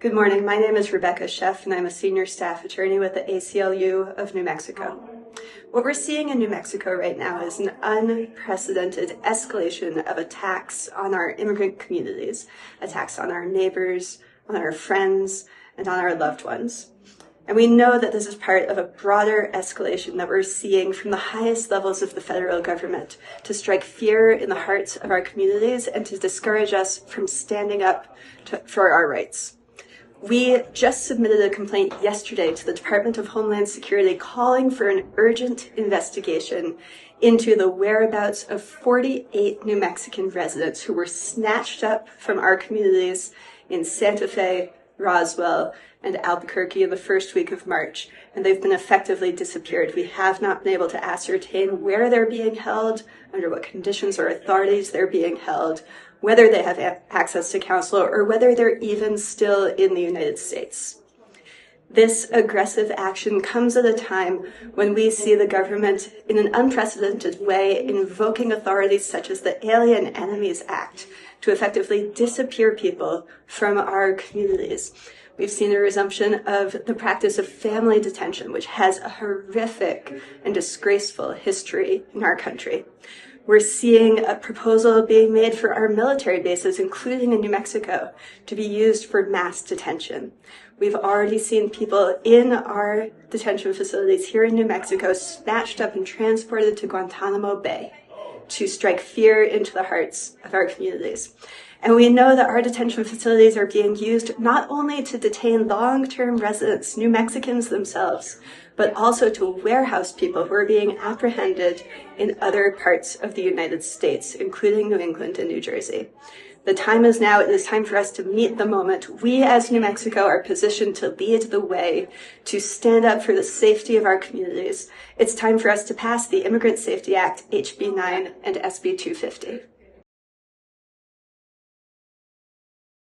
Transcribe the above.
Good morning. My name is Rebecca Sheff, and I'm a senior staff attorney with the ACLU of New Mexico. What we're seeing in New Mexico right now is an unprecedented escalation of attacks on our immigrant communities, attacks on our neighbors, on our friends, and on our loved ones. And we know that this is part of a broader escalation that we're seeing from the highest levels of the federal government to strike fear in the hearts of our communities and to discourage us from standing up for our rights. We just submitted a complaint yesterday to the Department of Homeland Security calling for an urgent investigation into the whereabouts of 48 New Mexican residents who were snatched up from our communities in Santa Fe, Roswell, and Albuquerque in the first week of March, and they've been effectively disappeared. We have not been able to ascertain where they're being held, under what conditions or authorities they're being held, whether they have access to counsel, or whether they're even still in the United States. This aggressive action comes at a time when we see the government in an unprecedented way invoking authorities such as the Alien Enemies Act to effectively disappear people from our communities. We've seen a resumption of the practice of family detention, which has a horrific and disgraceful history in our country. We're seeing a proposal being made for our military bases, including in New Mexico, to be used for mass detention. We've already seen people in our detention facilities here in New Mexico snatched up and transported to Guantanamo Bay to strike fear into the hearts of our communities. And we know that our detention facilities are being used not only to detain long-term residents, New Mexicans themselves, but also to warehouse people who are being apprehended in other parts of the United States, including New England and New Jersey. The time is now. It is time for us to meet the moment. We as New Mexico are positioned to lead the way, to stand up for the safety of our communities. It's time for us to pass the Immigrant Safety Act, HB 9 and SB 250.